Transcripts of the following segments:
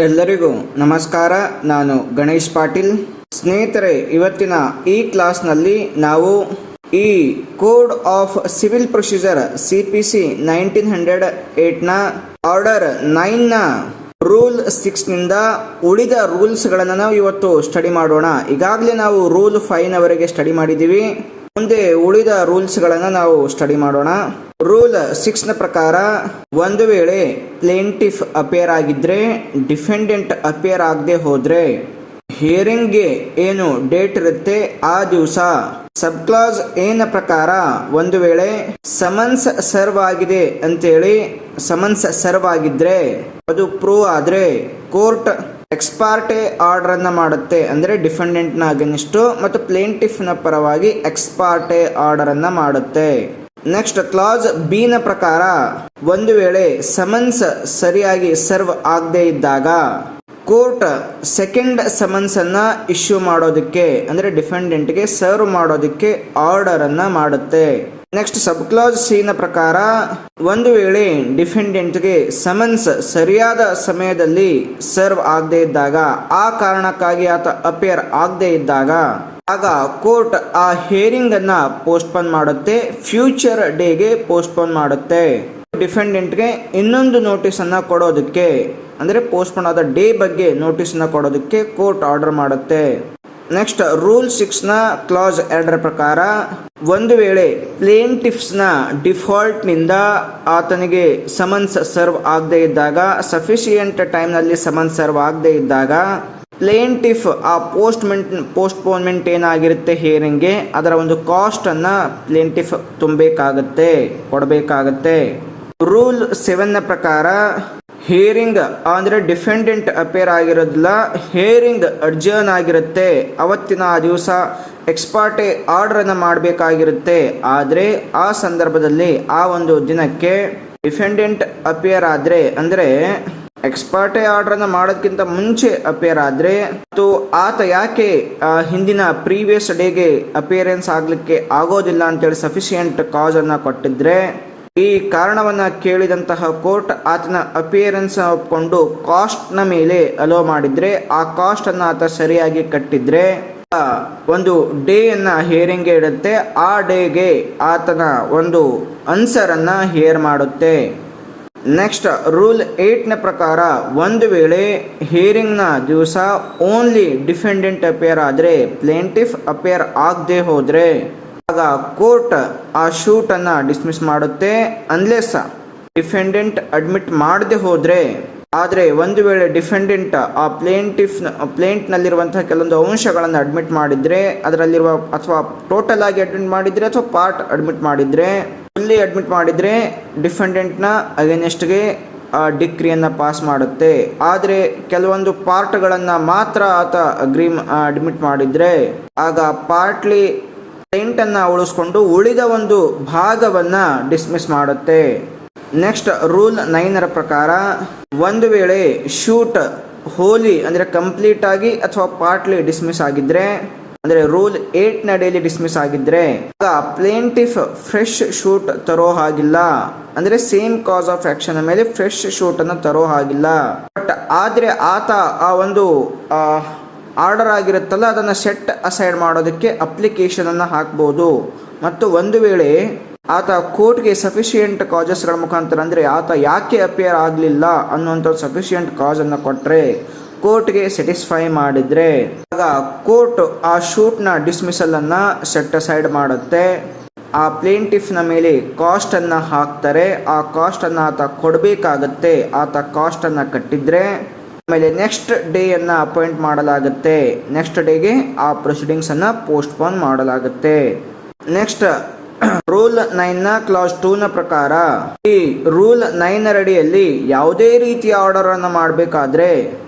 ಎಲ್ಲರಿಗೂ ನಮಸ್ಕಾರ. ನಾನು ಗಣೇಶ್ ಪಾಟೀಲ್. ಸ್ನೇಹಿತರೆ, ಇವತ್ತಿನ ಈ ಕ್ಲಾಸ್ನಲ್ಲಿ ನಾವು ಈ code of civil procedure CPC 1908ನ ಆರ್ಡರ್ 9ನ ರೂಲ್ 6ನಿಂದ ಉಳಿದ ರೂಲ್ಸ್ಗಳನ್ನು ನಾವು ಇವತ್ತು ಸ್ಟಡಿ ಮಾಡೋಣ. ಈಗಾಗಲೇ ನಾವು ರೂಲ್ 5ನವರೆಗೆ ಸ್ಟಡಿ ಮಾಡಿದ್ದೀವಿ. ಮುಂದೆ ಉಳಿದ ರೂಲ್ಸ್ಗಳನ್ನು ನಾವು ಸ್ಟಡಿ ಮಾಡೋಣ. ರೂಲ್ 6ನ ಪ್ರಕಾರ ಒಂದು ವೇಳೆ ಪ್ಲೇಂಟಿಫ್ ಅಪೇರ್ ಆಗಿದ್ರೆ, ಡಿಫೆಂಡೆಂಟ್ ಅಪೇರ್ ಆಗದೆ ಹೋದ್ರೆ ಹಿಯರಿಂಗ್ಗೆ ಏನು ಡೇಟ್ ಇರುತ್ತೆ ಆ ದಿವಸ ಸಬ್ ಕ್ಲಾಸ್ ಏನ ಪ್ರಕಾರ ಒಂದು ವೇಳೆ ಸಮನ್ಸ್ ಸರ್ವ್ ಆಗಿದೆ ಅಂತೇಳಿ ಸಮನ್ಸ್ ಸರ್ವ್ ಆಗಿದ್ರೆ ಅದು ಪ್ರೂವ್ ಆದ್ರೆ ಕೋರ್ಟ್ ಎಕ್ಸ್ಪಾರ್ಟೆ ಆರ್ಡರ್ ಅನ್ನ ಮಾಡುತ್ತೆ. ಅಂದ್ರೆ ಡಿಫೆಂಡೆಂಟ್ ನ ಅಗೇನ್ಸ್ಟ್ ಮತ್ತು ಪ್ಲೇಂಟಿಫ್ ನ ಪರವಾಗಿ ಎಕ್ಸ್ಪಾರ್ಟೆ ಆರ್ಡರ್ ಅನ್ನ ಮಾಡುತ್ತೆ. ನೆಕ್ಸ್ಟ್ ಕ್ಲಾಸ್ ಬಿ ನ ಪ್ರಕಾರ ಒಂದು ವೇಳೆ ಸಮನ್ಸ್ ಸರಿಯಾಗಿ ಸರ್ವ್ ಆಗದೆ ಇದ್ದಾಗ ಕೋರ್ಟ್ ಸೆಕೆಂಡ್ ಸಮನ್ಸ್ ಅನ್ನ ಇಶ್ಯೂ ಮಾಡೋದಕ್ಕೆ ಅಂದ್ರೆ ಡಿಫೆಂಡೆಂಟ್ಗೆ ಸರ್ವ್ ಮಾಡೋದಕ್ಕೆ ಆರ್ಡರ್ ಅನ್ನ ಮಾಡುತ್ತೆ. ನೆಕ್ಸ್ಟ್ ಸಬ್ ಕ್ಲಾಸ್ ಸಿ ನ ಪ್ರಕಾರ ಒಂದು ವೇಳೆ ಡಿಫೆಂಡೆಂಟ್ಗೆ ಸಮನ್ಸ್ ಸರಿಯಾದ ಸಮಯದಲ್ಲಿ ಸರ್ವ್ ಆಗದೆ ಇದ್ದಾಗ, ಆ ಕಾರಣಕ್ಕಾಗಿ ಆತ ಅಪೇರ್ ಆಗದೆ ಇದ್ದಾಗ ಆಗ ಕೋರ್ಟ್ ಆ ಹಿಯರಿಂಗ್ ಅನ್ನ ಪೋಸ್ಟ್ಪೋನ್ ಮಾಡುತ್ತೆ, ಫ್ಯೂಚರ್ ಡೇಗೆ ಪೋಸ್ಟ್ಪೋನ್ ಮಾಡುತ್ತೆ. ಡಿಫೆಂಡೆಂಟ್ಗೆ ಇನ್ನೊಂದು ನೋಟಿಸ್ ಅನ್ನ ಕೊಡೋದಕ್ಕೆ ಅಂದ್ರೆ ಪೋಸ್ಟ್ಪೋನ್ ಆದ ಡೇ ಬಗ್ಗೆ ನೋಟಿಸ್ ಅನ್ನ ಕೊಡೋದಕ್ಕೆ ಕೋರ್ಟ್ ಆರ್ಡರ್ ಮಾಡುತ್ತೆ. ನೆಕ್ಸ್ಟ್ ರೂಲ್ 6ನ ಕ್ಲಾಸ್ 2ರ ಪ್ರಕಾರ ಒಂದು ವೇಳೆ ಪ್ಲೇಂಟಿಫ್ಸ್ ನ ಡಿಫಾಲ್ಟ್ ನಿಂದ ಆತನಿಗೆ ಸಮನ್ಸ್ ಸರ್ವ್ ಆಗದೆ ಇದ್ದಾಗ, ಸಫಿಶಿಯಂಟ್ ಟೈಮ್ ನಲ್ಲಿ ಸಮನ್ಸ್ ಸರ್ವ್ ಆಗದೆ ಇದ್ದಾಗ ಪ್ಲೇಂಟಿಫ್ ಆ ಪೋಸ್ಟ್ಪೋನ್ಮೆಂಟ್ ಏನಾಗಿರುತ್ತೆ ಹಿಯರಿಂಗ್ಗೆ ಅದರ ಒಂದು ಕಾಸ್ಟ್ ಅನ್ನ ಪ್ಲೇಂಟಿಫ್ ಕೊಡಬೇಕಾಗತ್ತೆ. ರೂಲ್ 7ನ ಪ್ರಕಾರ ಹಿಯರಿಂಗ್ ಅಂದ್ರೆ ಡಿಫೆಂಡೆಂಟ್ ಅಪೇರ್ ಆಗಿರೋದಿಲ್ಲ, ಹಿಯರಿಂಗ್ ಅಡ್ಜರ್ನ್ ಆಗಿರುತ್ತೆ. ಅವತ್ತಿನ ಆ ದಿವಸ ಎಕ್ಸ್ಪಾರ್ಟೆ ಆರ್ಡರ್ ಅನ್ನ ಮಾಡಬೇಕಾಗಿರುತ್ತೆ. ಆದ್ರೆ ಆ ಸಂದರ್ಭದಲ್ಲಿ ಆ ಒಂದು ದಿನಕ್ಕೆ ಡಿಫೆಂಡೆಂಟ್ ಅಪೇರ್ ಆದ್ರೆ ಅಂದ್ರೆ ಎಕ್ಸ್ಪಾರ್ಟೆ ಆರ್ಡರ್ ಅನ್ನ ಮಾಡೋದಕ್ಕಿಂತ ಮುಂಚೆ ಅಪೇರ್ ಆದ್ರೆ ಮತ್ತು ಆತ ಯಾಕೆ ಹಿಂದಿನ ಪ್ರೀವಿಯಸ್ ಡೇಗೆ ಅಪಿಯರೆನ್ಸ್ ಆಗ್ಲಿಕ್ಕೆ ಆಗೋದಿಲ್ಲ ಅಂತೇಳಿ ಸಫಿಶಿಯಂಟ್ ಕಾಸ್ ಅನ್ನ ಕೊಟ್ಟಿದ್ರೆ, ಈ ಕಾರಣವನ್ನ ಕೇಳಿದಂತಹ ಕೋರ್ಟ್ ಆತನ ಅಪಿಯರೆನ್ಸ್ ಒಪ್ಕೊಂಡು ಕಾಸ್ಟ್ ನ ಮೇಲೆ ಅಲೋ ಮಾಡಿದ್ರೆ, ಆ ಕಾಸ್ಟ್ ಅನ್ನ ಆತ ಸರಿಯಾಗಿ ಕಟ್ಟಿದ್ರೆ ಒಂದು ಡೇ ಅನ್ನ ಹಿಯರಿಂಗ್ ಇಡುತ್ತೆ. ಆ ಡೇಗೆ ಆತನ ಒಂದು ಆನ್ಸರ್ ಅನ್ನ ಹಿಯರ್ ಮಾಡುತ್ತೆ. ನೆಕ್ಸ್ಟ್ ರೂಲ್ 8ನ ಪ್ರಕಾರ ಒಂದು ವೇಳೆ ಹಿಯರಿಂಗ್ ನ ದಿವಸ ಓನ್ಲಿ ಡಿಫೆಂಡೆಂಟ್ ಅಪೇರ್ ಆದ್ರೆ, ಪ್ಲೇಂಟಿಫ್ ಅಪೇರ್ ಆಗದೆ ಹೋದ್ರೆ ಆಗ ಕೋರ್ಟ್ ಆ ಶೂಟ್ ಅನ್ನ ಡಿಸ್ಮಿಸ್ ಮಾಡುತ್ತೆ. ಅನ್ಲೆಸ್ ಡಿಫೆಂಡೆಂಟ್ ಅಡ್ಮಿಟ್ ಮಾಡದೆ ಹೋದ್ರೆ, ಆದ್ರೆ ಒಂದು ವೇಳೆ ಡಿಫೆಂಡೆಂಟ್ ಆ ಪ್ಲೇಂಟ್ ನಲ್ಲಿರುವಂತಹ ಕೆಲವೊಂದು ಅಂಶಗಳನ್ನು ಅಡ್ಮಿಟ್ ಮಾಡಿದ್ರೆ, ಅದರಲ್ಲಿರುವ ಅಥವಾ ಟೋಟಲ್ ಆಗಿ ಅಡ್ಮಿಟ್ ಮಾಡಿದ್ರೆ ಅಥವಾ ಪಾರ್ಟ್ ಅಡ್ಮಿಟ್ ಮಾಡಿದ್ರೆ, ಫುಲ್ಲಿ ಅಡ್ಮಿಟ್ ಮಾಡಿದ್ರೆ ಡಿಫೆಂಡೆಂಟ್ ನ ಅಗೇನೆಸ್ಟ್ಗೆ ಡಿಕ್ರಿಯನ್ನ ಪಾಸ್ ಮಾಡುತ್ತೆ. ಆದ್ರೆ ಕೆಲವೊಂದು ಪಾರ್ಟ್ಗಳನ್ನ ಮಾತ್ರ ಆತ ಅಡ್ಮಿಟ್ ಮಾಡಿದ್ರೆ ಆಗ ಪಾರ್ಟ್ಲಿ ಪ್ಲೇಂಟ್ ಅನ್ನ ಉಳಿಸ್ಕೊಂಡು ಉಳಿದ ಒಂದು ಭಾಗವನ್ನ ಡಿಸ್ಮಿಸ್ ಮಾಡುತ್ತೆ. ನೆಕ್ಸ್ಟ್ ರೂಲ್ 9ರ ಪ್ರಕಾರ ಒಂದು ವೇಳೆ ಶೂಟ್ ಹೋಲಿ ಅಂದ್ರೆ ಕಂಪ್ಲೀಟ್ ಆಗಿ ಅಥವಾ ಪಾರ್ಟ್ಲಿ ಡಿಸ್ಮಿಸ್ ಆಗಿದ್ರೆ, ಅಂದ್ರೆ ರೂಲ್ 8ನ ಡೇಲಿ ಡಿಸ್ಮಿಸ್ ಆಗಿದ್ರೆ ಆಗ ಪ್ಲೇಂಟಿಫ್ ಫ್ರೆಶ್ ಶೂಟ್ ತರೋ ಹಾಗಿಲ್ಲ. ಅಂದ್ರೆ ಸೇಮ್ ಕಾಸ್ ಆಫ್ ಆಕ್ಷನ್ ಮೇಲೆ ಫ್ರೆಶ್ ಶೂಟ್ ಅನ್ನು ತರೋ ಹಾಗಿಲ್ಲ. ಬಟ್ ಆದ್ರೆ ಆತ ಆ ಒಂದು ಆರ್ಡರ್ ಆಗಿರುತ್ತಲ್ಲ ಅದನ್ನ ಸೆಟ್ ಅಸೈಡ್ ಮಾಡೋದಕ್ಕೆ ಅಪ್ಲಿಕೇಶನ್ ಅನ್ನ ಹಾಕ್ಬಹುದು. ಮತ್ತು ಒಂದು ವೇಳೆ ಆತ ಕೋರ್ಟ್ಗೆ ಸಫಿಶಿಯಂಟ್ ಕಾಸಸ್ಗಳ ಮುಖಾಂತರ ಅಂದ್ರೆ ಆತ ಯಾಕೆ ಅಪಿಯರ್ ಆಗಲಿಲ್ಲ ಅನ್ನುವಂಥ ಸಫಿಶಿಯಂಟ್ ಕಾಸ್ ಅನ್ನ ಕೊಟ್ರೆ, ಕೋರ್ಟ್ಗೆ ಸ್ಯಾಟಿಸ್ಫೈ ಮಾಡಿದ್ರೆ ಆಗ ಕೋರ್ಟ್ ಆ ಶೂಟ್ ನ ಡಿಸ್ಮಿಸಲ್ ಅನ್ನ ಸೆಟ್ ಅಸೈಡ್ ಮಾಡುತ್ತೆ. ಆ ಪ್ಲೇಂಟಿಫ್ ನ ಮೇಲೆ ಕಾಸ್ಟ್ ಅನ್ನ ಹಾಕ್ತಾರೆ. ಆ ಕಾಸ್ಟ್ ಅನ್ನ ಆತ ಕೊಡಬೇಕಾಗತ್ತೆ. ಆತ ಕಾಸ್ಟ್ ಅನ್ನ ಕಟ್ಟಿದ್ರೆ ಆಮೇಲೆ ನೆಕ್ಸ್ಟ್ ಡೇ ಅನ್ನ ಅಪಾಯಿಂಟ್ ಮಾಡಲಾಗುತ್ತೆ. ನೆಕ್ಸ್ಟ್ ಡೇಗೆ ಆ ಪ್ರೊಸೀಡಿಂಗ್ಸ್ ಅನ್ನ ಪೋಸ್ಟ್ಪೋನ್ ಮಾಡಲಾಗುತ್ತೆ. ನೆಕ್ಸ್ಟ್ ರೂಲ್ 9ನ ಕ್ಲಾಸ್ 2ನ ಪ್ರಕಾರ ಈ ರೂಲ್ 9 ಅಡಿಯಲ್ಲಿ ಯಾವುದೇ ರೀತಿಯ ಆರ್ಡರ್ ಅನ್ನ ಮಾಡಬೇಕಾದ್ರೆ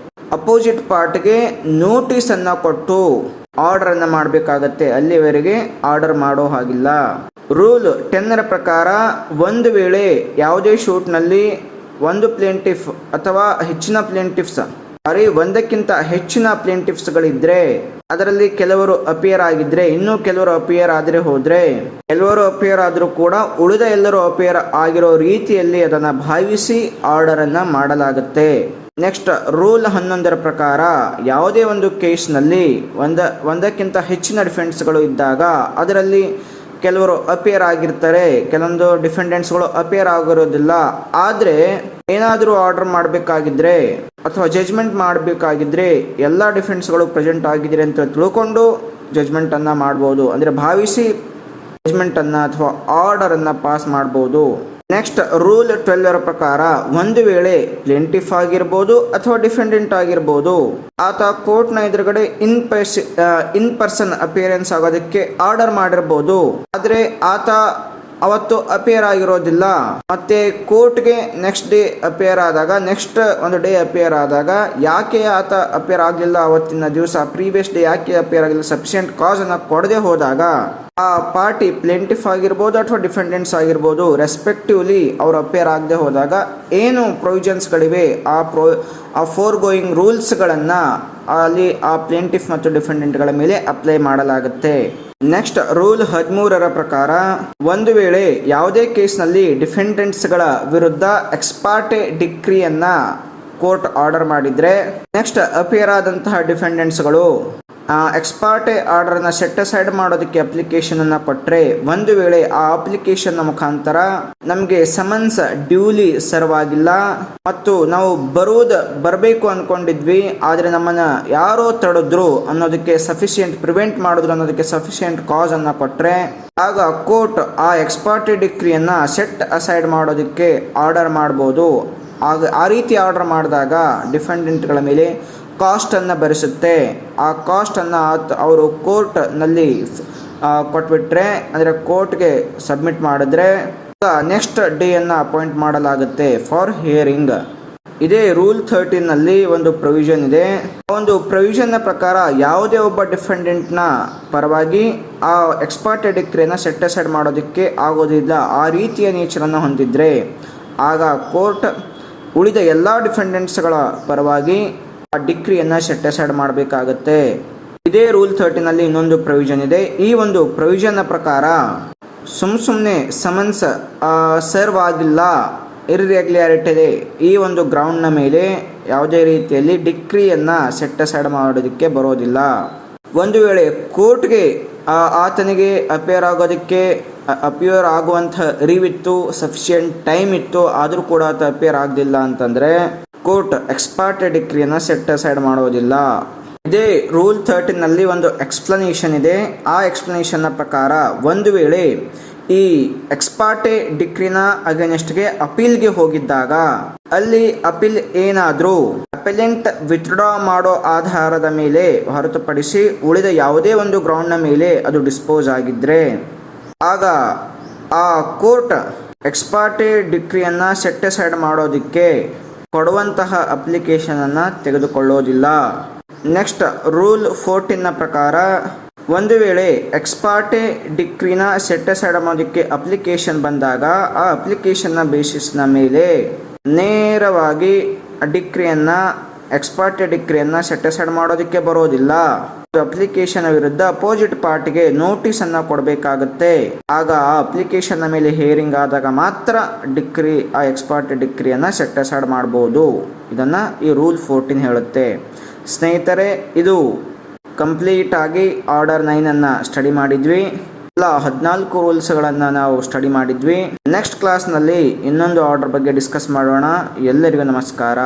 ಅಪೋಸಿಟ್ ಪಾರ್ಟ್ಗೆ ನೋಟಿಸ್ ಅನ್ನ ಕೊಟ್ಟು ಆರ್ಡರ್ ಅನ್ನ ಮಾಡಬೇಕಾಗತ್ತೆ. ಅಲ್ಲಿವರೆಗೆ ಆರ್ಡರ್ ಮಾಡೋ ಹಾಗಿಲ್ಲ. ರೂಲ್ 10ರ ಪ್ರಕಾರ ಒಂದು ವೇಳೆ ಯಾವುದೇ ಶೂಟ್ ನಲ್ಲಿ ಒಂದು ಪ್ಲೇಂಟಿಫ್ ಅಥವಾ ಹೆಚ್ಚಿನ ಪ್ಲೇಂಟಿಫ್ಸ್ ಒಂದಕ್ಕಿಂತ ಹೆಚ್ಚಿನ ಪ್ಲೇಂಟಿಫ್ಸ್ ಗಳಿದ್ರೆ, ಅದರಲ್ಲಿ ಕೆಲವರು ಅಪಿಯರ್ ಆಗಿದ್ರೆ, ಇನ್ನು ಕೆಲವರು ಅಪಿಯರ್ ಆದ್ರೆ ಹೋದ್ರೆ, ಕೆಲವರು ಅಪಿಯರ್ ಆದ್ರೂ ಕೂಡ ಉಳಿದ ಎಲ್ಲರೂ ಅಪಿಯರ್ ಆಗಿರೋ ರೀತಿಯಲ್ಲಿ ಅದನ್ನ ಭಾವಿಸಿ ಆರ್ಡರ್ ಅನ್ನ ಮಾಡಲಾಗುತ್ತೆ. ನೆಕ್ಸ್ಟ್ ರೂಲ್ 11 ಪ್ರಕಾರ ಯಾವುದೇ ಒಂದು ಕೇಸ್ನಲ್ಲಿ ಒಂದಕ್ಕಿಂತ ಹೆಚ್ಚಿನ ಡಿಫೆಂಡ್ಸ್ಗಳು ಇದ್ದಾಗ ಅದರಲ್ಲಿ ಕೆಲವರು ಅಪಿಯರ್ ಆಗಿರ್ತಾರೆ, ಕೆಲವೊಂದು ಡಿಫೆಂಡೆಂಟ್ಸ್ಗಳು ಅಪಿಯರ್ ಆಗಿರೋದಿಲ್ಲ. ಆದರೆ ಏನಾದರೂ ಆರ್ಡರ್ ಮಾಡಬೇಕಾಗಿದ್ರೆ ಅಥವಾ ಜಜ್ಮೆಂಟ್ ಮಾಡಬೇಕಾಗಿದ್ರೆ ಎಲ್ಲ ಡಿಫೆಂಡ್ಸ್ಗಳು ಪ್ರೆಸೆಂಟ್ ಆಗಿದ್ರೆ ಅಂತ ತಿಳ್ಕೊಂಡು ಜಜ್ಮೆಂಟನ್ನು ಮಾಡ್ಬೋದು, ಅಂದರೆ ಭಾವಿಸಿ ಜಜ್ಮೆಂಟನ್ನು ಅಥವಾ ಆರ್ಡರನ್ನು ಪಾಸ್ ಮಾಡ್ಬೋದು. ನೆಕ್ಸ್ಟ್ ರೂಲ್ 12 ಪ್ರಕಾರ ಒಂದು ವೇಳೆ ಪ್ಲೇಂಟಿಫ್ ಆಗಿರ್ಬೋದು ಅಥವಾ ಡಿಫೆಂಡೆಂಟ್ ಆಗಿರ್ಬೋದು, ಆತ ಕೋರ್ಟ್ನ ಎದುರುಗಡೆ ಇನ್ ಪರ್ಸನ್ ಅಪಿಯರೆನ್ಸ್ ಆಗೋದಕ್ಕೆ ಆರ್ಡರ್ ಮಾಡಿರ್ಬೋದು, ಆದರೆ ಆತ ಅವತ್ತು ಅಪಿಯರ್ ಆಗಿರೋದಿಲ್ಲ. ಮತ್ತೆ ಕೋರ್ಟ್ಗೆ ನೆಕ್ಸ್ಟ್ ಡೇ ಅಪಿಯರ್ ಆದಾಗ, ನೆಕ್ಸ್ಟ್ ಒಂದು ಡೇ ಅಪಿಯರ್ ಆದಾಗ ಯಾಕೆ ಆತ ಅಪಿಯರ್ ಆಗಲಿಲ್ಲ, ಅವತ್ತಿನ ದಿವಸ ಪ್ರೀವಿಯಸ್ ಡೇ ಯಾಕೆ ಅಪಿಯರ್ ಆಗಿಲ್ಲ, ಸಫಿಷಿಯೆಂಟ್ ಕಾಸ್ ಅನ್ನು ಕೊಡದೆ ಹೋದಾಗ ಆ ಪಾರ್ಟಿ ಪ್ಲೇಂಟಿಫ್ ಆಗಿರ್ಬೋದು ಅಥವಾ ಡಿಫೆಂಡೆಂಟ್ಸ್ ಆಗಿರ್ಬೋದು ರೆಸ್ಪೆಕ್ಟಿವ್ಲಿ ಅವರು ಅಪಿಯರ್ ಆಗದೆ ಹೋದಾಗ ಏನು ಪ್ರೊವಿಷನ್ಸ್ಗಳಿವೆ ಆ ಫೋರ್ ಗೋಯಿಂಗ್ ರೂಲ್ಸ್ಗಳನ್ನು ಅಲ್ಲಿ ಆ ಪ್ಲೇಂಟಿಫ್ ಮತ್ತು ಡಿಫೆಂಡೆಂಟ್ಗಳ ಮೇಲೆ ಅಪ್ಲೈ ಮಾಡಲಾಗುತ್ತೆ. ನೆಕ್ಸ್ಟ್ ರೂಲ್ 13 ಪ್ರಕಾರ ಒಂದು ವೇಳೆ ಯಾವುದೇ ಕೇಸ್ನಲ್ಲಿ ಡಿಫೆಂಡೆಂಟ್ಸ್ಗಳ ವಿರುದ್ಧ ಎಕ್ಸ್ಪಾರ್ಟೆ ಡಿಕ್ರಿಯನ್ನ ಕೋರ್ಟ್ ಆರ್ಡರ್ ಮಾಡಿದ್ರೆ, ನೆಕ್ಸ್ಟ್ ಅಪಿಯರ್ ಆದಂತಹ ಡಿಫೆಂಡೆಂಟ್ಸ್ಗಳು ಎಕ್ಸ್ಪಾರ್ಟೆ ಆರ್ಡರ್ನ ಸೆಟ್ ಅಸೈಡ್ ಮಾಡೋದಕ್ಕೆ ಅಪ್ಲಿಕೇಶನ್ ಅನ್ನ ಕೊಟ್ಟರೆ, ಒಂದು ವೇಳೆ ಆ ಅಪ್ಲಿಕೇಶನ್ ಮುಖಾಂತರ ನಮಗೆ ಸಮನ್ಸ್ ಡ್ಯೂಲಿ ಸರ್ವ್ ಆಗಿಲ್ಲ ಮತ್ತು ನಾವು ಬರಬೇಕು ಅನ್ಕೊಂಡಿದ್ವಿ ಆದರೆ ನಮ್ಮನ್ನ ಯಾರೋ ತಡೆದ್ರು ಅನ್ನೋದಕ್ಕೆ ಸಫಿಷಿಯೆಂಟ್ ಪ್ರಿವೆಂಟ್ ಮಾಡಿದ್ರು ಅನ್ನೋದಕ್ಕೆ ಸಫಿಷಿಯೆಂಟ್ ಕಾಸ್ ಅನ್ನ ಕೊಟ್ಟರೆ, ಆಗ ಕೋರ್ಟ್ ಆ ಎಕ್ಸ್ಪಾರ್ಟೆ ಡಿಕ್ರಿಯನ್ನ ಸೆಟ್ ಅಸೈಡ್ ಮಾಡೋದಕ್ಕೆ ಆರ್ಡರ್ ಮಾಡ್ಬೋದು. ಆ ರೀತಿ ಆರ್ಡರ್ ಮಾಡಿದಾಗ ಡಿಫೆಂಡೆಂಟ್ಗಳ ಮೇಲೆ ಕಾಸ್ಟನ್ನು ಭರಿಸುತ್ತೆ. ಆ ಕಾಸ್ಟನ್ನು ಅವರು ಕೋರ್ಟ್ನಲ್ಲಿ ಕೊಟ್ಬಿಟ್ರೆ, ಅಂದರೆ ಕೋರ್ಟ್ಗೆ ಸಬ್ಮಿಟ್ ಮಾಡಿದ್ರೆ ನೆಕ್ಸ್ಟ್ ಡೇಯನ್ನು ಅಪಾಯಿಂಟ್ ಮಾಡಲಾಗುತ್ತೆ ಫಾರ್ ಹಿಯರಿಂಗ್. ಇದೇ ರೂಲ್ 13ನಲ್ಲಿ ಒಂದು ಪ್ರೊವಿಷನ್ ಇದೆ. ಒಂದು ಪ್ರೊವಿಷನ್ನ ಪ್ರಕಾರ ಯಾವುದೇ ಒಬ್ಬ ಡಿಫೆಂಡೆಂಟ್ನ ಪರವಾಗಿ ಆ ಎಕ್ಸ್ಪಾರ್ಟೆ ಡಿಕ್ರಿಯನ್ನು ಸೆಟ್ ಅಸೈಡ್ ಮಾಡೋದಕ್ಕೆ ಆಗೋದಿಲ್ಲ, ಆ ರೀತಿಯ ನೇಚರನ್ನು ಹೊಂದಿದ್ರೆ ಆಗ ಕೋರ್ಟ್ ಉಳಿದ ಎಲ್ಲ ಡಿಫೆಂಡೆಂಟ್ಸ್ಗಳ ಪರವಾಗಿ ಆ ಡಿಕ್ರಿಯನ್ನು ಸೆಟ್ ಅಸೈಡ್ ಮಾಡಬೇಕಾಗತ್ತೆ. ಇದೇ ರೂಲ್ 13ನಲ್ಲಿ ಇನ್ನೊಂದು ಪ್ರೊವಿಷನ್ ಇದೆ. ಈ ಒಂದು ಪ್ರೊವಿಷನ್ನ ಪ್ರಕಾರ ಸುಮ್ಮನೆ ಸಮನ್ಸ್ ಸರ್ವ್ ಆಗಿಲ್ಲ, ಇರ್ರೆಗ್ಯುಲಾರಿಟಿ ಇದೆ, ಈ ಒಂದು ಗ್ರೌಂಡ್ನ ಮೇಲೆ ಯಾವುದೇ ರೀತಿಯಲ್ಲಿ ಡಿಕ್ರಿಯನ್ನು ಸೆಟ್ ಅಸೈಡ್ ಮಾಡೋದಕ್ಕೆ ಬರೋದಿಲ್ಲ. ಒಂದು ವೇಳೆ ಕೋರ್ಟ್ಗೆ ಆತನಿಗೆ ಅಪಿಯರ್ ಆಗುವಂಥ ಅರಿವಿತ್ತು, ಸಫಿಷಿಯೆಂಟ್ ಟೈಮ್ ಇತ್ತು, ಆದರೂ ಕೂಡ ಆತ ಅಪಿಯರ್ ಆಗಲಿಲ್ಲ ಅಂತಂದರೆ ಕೋರ್ಟ್ ಎಕ್ಸ್ಪಾರ್ಟೆ ಡಿಕ್ರಿಯನ್ನು ಸೆಟ್ ಅಸೈಡ್ ಮಾಡೋದಿಲ್ಲ. ಇದೇ ರೂಲ್ 13ನಲ್ಲಿ ಒಂದು ಎಕ್ಸ್ಪ್ಲನೇಷನ್ ಇದೆ. ಆ ಎಕ್ಸ್ಪ್ಲನೇಷನ್ನ ಪ್ರಕಾರ ಒಂದು ವೇಳೆ ಈ ಎಕ್ಸ್ಪಾರ್ಟೆ ಡಿಕ್ರಿನ ಅಗೇನೆಸ್ಟ್ಗೆ ಅಪೀಲ್ಗೆ ಹೋಗಿದ್ದಾಗ ಅಲ್ಲಿ ಅಪೀಲ್ ಏನಾದರೂ ಅಪೆಲೆಂಟ್ ವಿತ್ಡ್ರಾ ಮಾಡೋ ಆಧಾರದ ಮೇಲೆ ಹೊರತುಪಡಿಸಿ ಉಳಿದ ಯಾವುದೇ ಒಂದು ಗ್ರೌಂಡ್ನ ಮೇಲೆ ಅದು ಡಿಸ್ಪೋಸ್ ಆಗಿದ್ರೆ, ಆಗ ಆ ಕೋರ್ಟ್ ಎಕ್ಸ್ಪಾರ್ಟೆ ಡಿಕ್ರಿಯನ್ನು ಸೆಟ್ ಅಸೈಡ್ ಮಾಡೋದಕ್ಕೆ ಕೊಡುವಂತಹ ಅಪ್ಲಿಕೇಶನನ್ನು ತೆಗೆದುಕೊಳ್ಳೋದಿಲ್ಲ. ನೆಕ್ಸ್ಟ್ ರೂಲ್ 14ನ ಪ್ರಕಾರ ಒಂದು ವೇಳೆ ಎಕ್ಸ್ಪಾರ್ಟೆ ಡಿಕ್ರಿನ ಸೆಟ್ ಅಸೈಡ್ ಮಾಡೋದಕ್ಕೆ ಅಪ್ಲಿಕೇಶನ್ ಬಂದಾಗ ಆ ಅಪ್ಲಿಕೇಶನ್ನ ಬೇಸಿಸ್ನ ಮೇಲೆ ನೇರವಾಗಿ ಎಕ್ಸ್ಪಾರ್ಟೆ ಡಿಕ್ರಿಯನ್ನು ಸೆಟ್ ಅಸೈಡ್ ಮಾಡೋದಕ್ಕೆ ಬರೋದಿಲ್ಲ. ಅಪ್ಲಿಕೇಶನ್ ವಿರುದ್ಧ ಅಪೋಸಿಟ್ ಪಾರ್ಟಿಗೆ ನೋಟಿಸ್ ಅನ್ನು ಕೊಡಬೇಕಾಗುತ್ತೆ. ಆಗ ಆ ಅಪ್ಲಿಕೇಶನ್ ಮೇಲೆ ಹಿಯರಿಂಗ್ ಆದಾಗ ಮಾತ್ರ ಆ ಎಕ್ಸ್ಪಾರ್ಟೆ ಡಿಕ್ರಿಯನ್ನು ಸೆಟ್ ಅಸೈಡ್ ಮಾಡಬಹುದು. ಇದನ್ನ ಈ ರೂಲ್ 14 ಹೇಳುತ್ತೆ. ಸ್ನೇಹಿತರೆ, ಇದು ಕಂಪ್ಲೀಟ್ ಆಗಿ ಆರ್ಡರ್ 9 ಅನ್ನ ಸ್ಟಡಿ ಮಾಡಿದ್ವಿ. ಎಲ್ಲ 14 ರೂಲ್ಸ್ಗಳನ್ನು ನಾವು ಸ್ಟಡಿ ಮಾಡಿದ್ವಿ. ನೆಕ್ಸ್ಟ್ ಕ್ಲಾಸ್ನಲ್ಲಿ ಇನ್ನೊಂದು ಆರ್ಡರ್ ಬಗ್ಗೆ ಡಿಸ್ಕಸ್ ಮಾಡೋಣ. ಎಲ್ಲರಿಗೂ ನಮಸ್ಕಾರ.